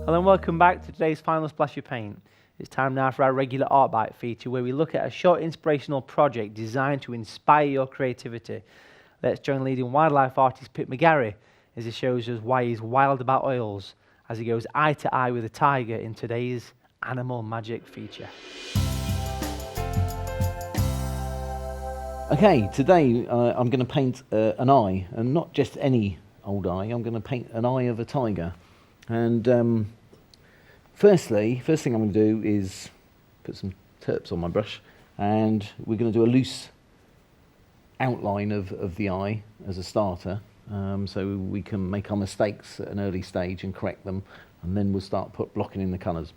Hello and welcome back to today's final splash of paint. It's time now for our regular Art Bite feature where we look at a short inspirational project designed to inspire your creativity. Let's join leading wildlife artist Pip McGarry as he shows us why he's wild about oils as he goes eye to eye with a tiger in today's Animal Magic feature. Okay, today I'm going to paint an eye, and not just any old eye. I'm going to paint an eye of a tiger. And first thing I'm going to do is put some terps on my brush, and we're going to do a loose outline of the eye as a starter, so we can make our mistakes at an early stage and correct them, and then we'll start blocking in the colours.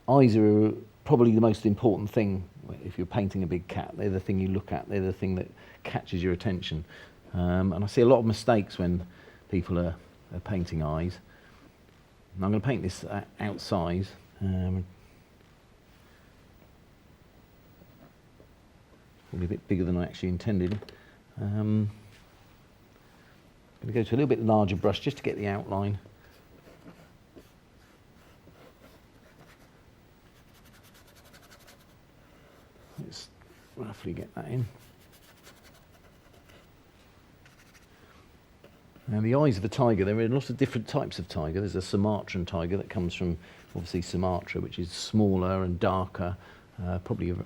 Eyes are probably the most important thing if you're painting a big cat. They're the thing you look at, they're the thing that catches your attention. And I see a lot of mistakes when people are painting eyes. And I'm going to paint this outside. Probably a bit bigger than I actually intended. I'm going to go to a little bit larger brush just to get the outline. Let's roughly get that in. Now the eyes of a tiger, there are lots of different types of tiger. There's a Sumatran tiger that comes from obviously Sumatra, which is smaller and darker, probably a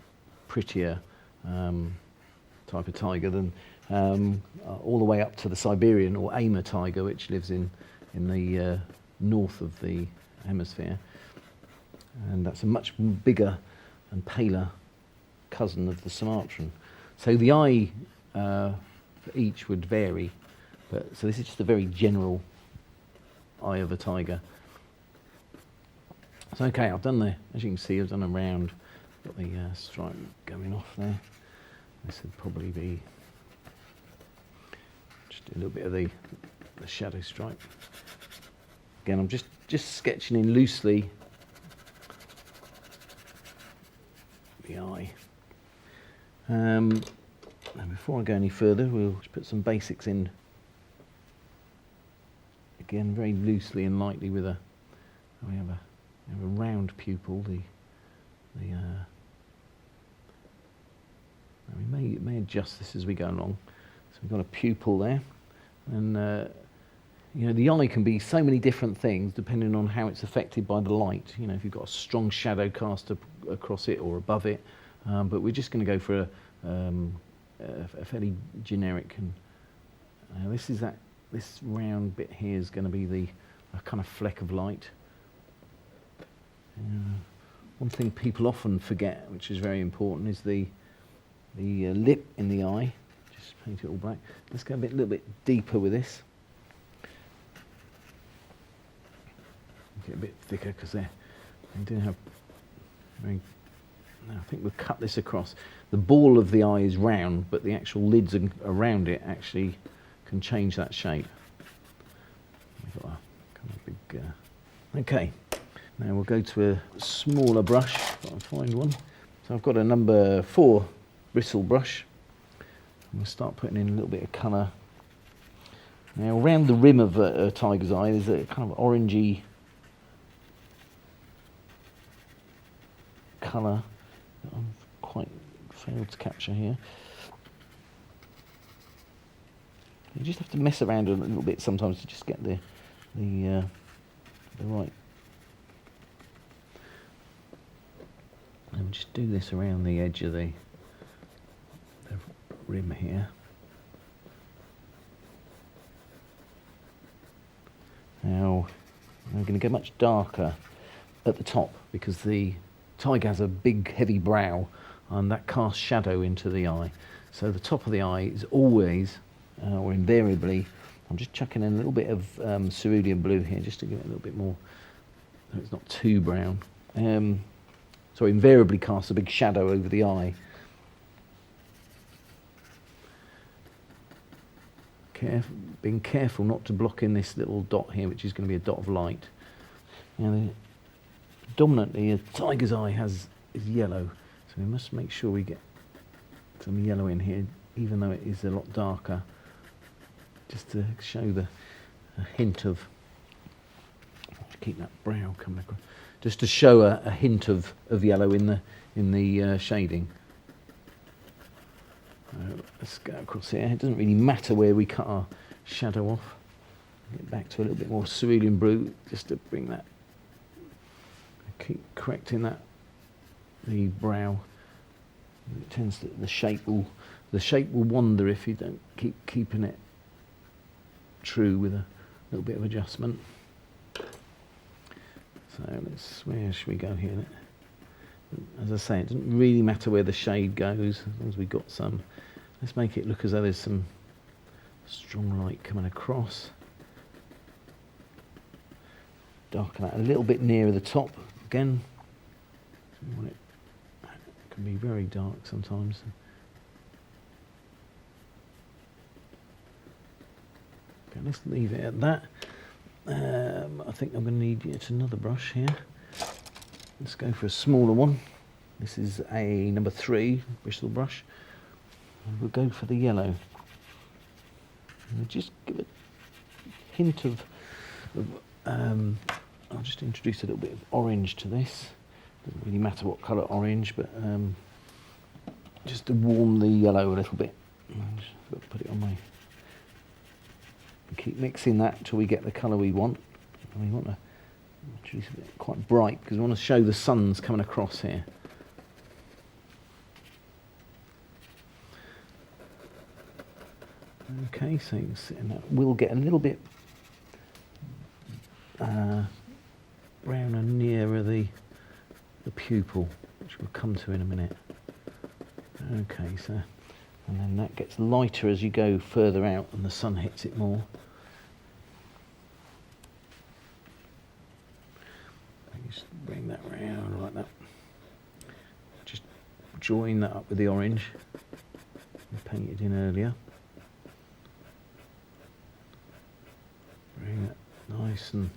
prettier type of tiger than all the way up to the Siberian or Amur tiger, which lives in the north of the hemisphere. And that's a much bigger and paler cousin of the Sumatran. So the eye for each would vary. So this is just a very general eye of a tiger. So okay, I've done as you can see, I've done a round, got the stripe going off there. This would probably be just a little bit of the shadow stripe. Again, I'm just sketching in loosely the eye. And before I go any further, we'll just put some basics in. Again, very loosely and lightly with we have a round pupil. We may adjust this as we go along. So we've got a pupil there, and the eye can be so many different things depending on how it's affected by the light. If you've got a strong shadow cast across it or above it, but we're just going to go for a fairly generic. And this round bit here is going to be a kind of fleck of light. One thing people often forget, which is very important, is the lip in the eye. Just paint it all black. Let's go a little bit deeper with this. Get a bit thicker because they do have very. Now I think we'll cut this across. The ball of the eye is round, but the actual lids around it actually can change that shape. We've got a kind of big. Okay, now we'll go to a smaller brush. If I can find one. So I've got a number 4 bristle brush. We'll start putting in a little bit of colour. Now around the rim of a tiger's eye, there's a kind of orangey colour that I've quite failed to capture here. You just have to mess around a little bit sometimes to just get the right. And just do this around the edge of the rim here. Now I'm going to go much darker at the top because the tiger has a big heavy brow and that casts shadow into the eye. So the top of the eye is always or invariably, I'm just chucking in a little bit of cerulean blue here just to give it a little bit more, so it's not too brown. So invariably casts a big shadow over the eye. Being careful not to block in this little dot here, which is going to be a dot of light. Now, predominantly a tiger's eye is yellow, so we must make sure we get some yellow in here, even though it is a lot darker, just to show a hint of keep that brow coming across, just to show a hint of yellow in the shading. Let's go across here. It doesn't really matter where we cut our shadow off. Get back to a little bit more cerulean blue, just to bring that. Keep correcting that. The brow. It tends to the shape will wander if you don't keep keeping it true with a little bit of adjustment. So where should we go here? As I say, it doesn't really matter where the shade goes, as long as we've got some. Let's make it look as though there's some strong light coming across. Darken that a little bit nearer the top again. It can be very dark sometimes. Okay, let's leave it at that. I think I'm going to need yet another brush here. Let's go for a smaller one. This is a number 3 Bristol brush. And we'll go for the yellow. And we'll just give a hint of I'll just introduce a little bit of orange to this. Doesn't really matter what colour orange, but just to warm the yellow a little bit. Just got to put it on my. Keep mixing that until we get the colour we want. And we want to introduce a bit quite bright because we want to show the sun's coming across here. Okay, so you can see that we'll get a little bit browner nearer the pupil, which we'll come to in a minute. Okay, so and then that gets lighter as you go further out and the sun hits it more. Just bring that round like that. Just join that up with the orange we painted in earlier. Bring that nice and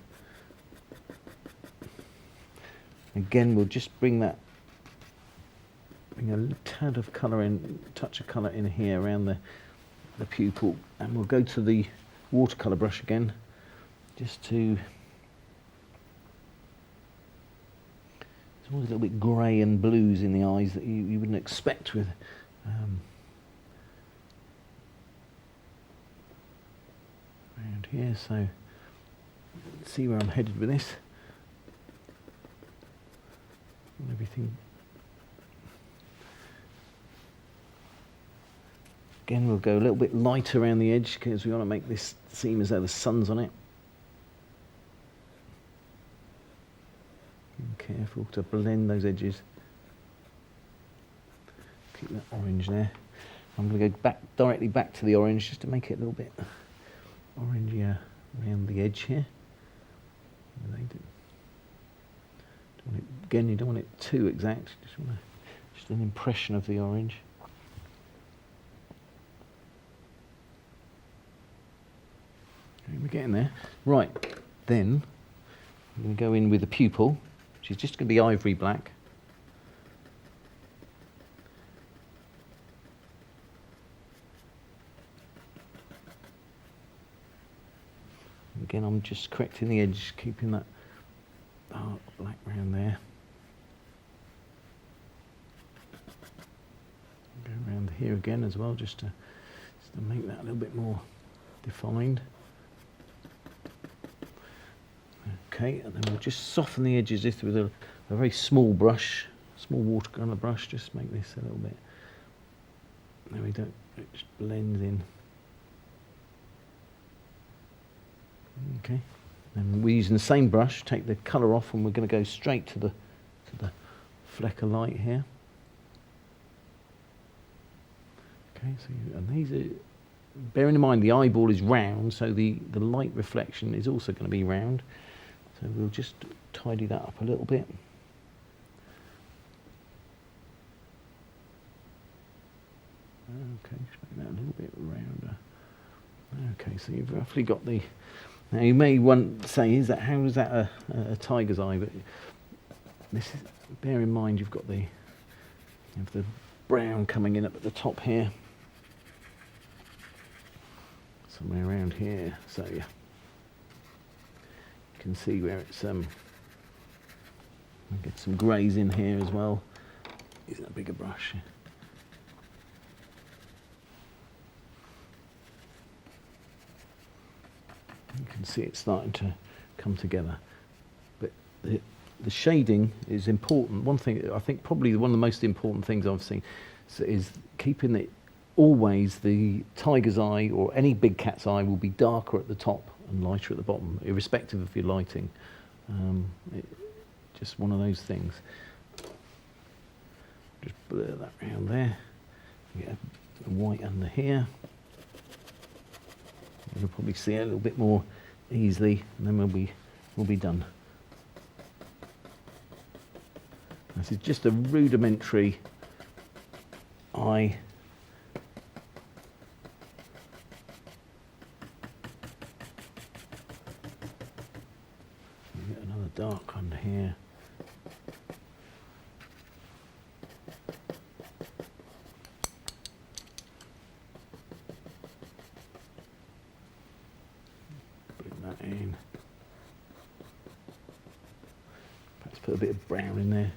again we'll just bring a tad of colour in, touch of colour in here around the pupil, and we'll go to the watercolour brush again just to. There's always a little bit grey and blues in the eyes that you wouldn't expect with around here, so see where I'm headed with this. And everything. Again, we'll go a little bit lighter around the edge because we want to make this seem as though the sun's on it. Be careful to blend those edges. Keep that orange there. I'm going to go directly back to the orange just to make it a little bit orangier around the edge here. Again, you don't want it too exact. Just an impression of the orange. Okay, we're getting there. Right, then I'm going to go in with the pupil, which is just going to be ivory black. Again, I'm just correcting the edge, keeping that dark black round there. Go around here again as well, just to make that a little bit more defined. Okay, and then we'll just soften the edges just with a very small brush, small watercolour brush, just make this a little bit. There we go, it just blends in. Okay, and we're using the same brush, take the colour off, and we're going to go straight to the fleck of light here. Okay, so and these are, bearing in mind the eyeball is round, so the light reflection is also going to be round. So we'll just tidy that up a little bit. Okay, just make that a little bit rounder. Okay, so you've roughly got the. Now you may say, how is that a tiger's eye? But this is, bear in mind you've got the brown coming in up at the top here, somewhere around here. So yeah, can see where it's I'll get some greys in here as well. Using a bigger brush. You can see it starting to come together. But the shading is important. One thing, I think probably one of the most important things I've seen is keeping it always, the tiger's eye or any big cat's eye will be darker at the top and lighter at the bottom, irrespective of your lighting. Just one of those things. Just blur that round there. Get a white under here. You'll probably see it a little bit more easily, and then we'll be done. This is just a rudimentary eye. Get another dark under here. In. Perhaps put a bit of brown in there.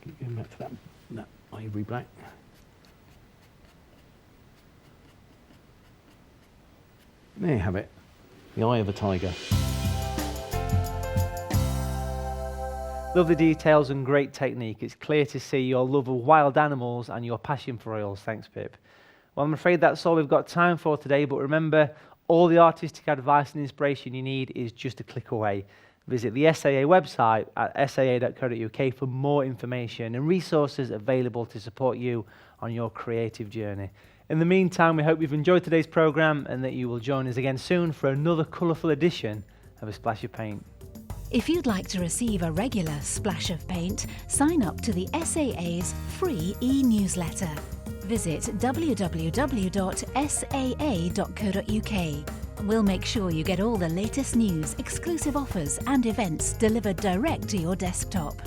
Keep going back to that ivory black. There you have it, the eye of a tiger. Lovely details and great technique. It's clear to see your love of wild animals and your passion for oils. Thanks, Pip. Well, I'm afraid that's all we've got time for today, but remember, all the artistic advice and inspiration you need is just a click away. Visit the SAA website at saa.co.uk for more information and resources available to support you on your creative journey. In the meantime, we hope you've enjoyed today's programme and that you will join us again soon for another colourful edition of A Splash of Paint. If you'd like to receive a regular splash of paint, sign up to the SAA's free e-newsletter. Visit www.saa.co.uk. We'll make sure you get all the latest news, exclusive offers and events delivered direct to your desktop.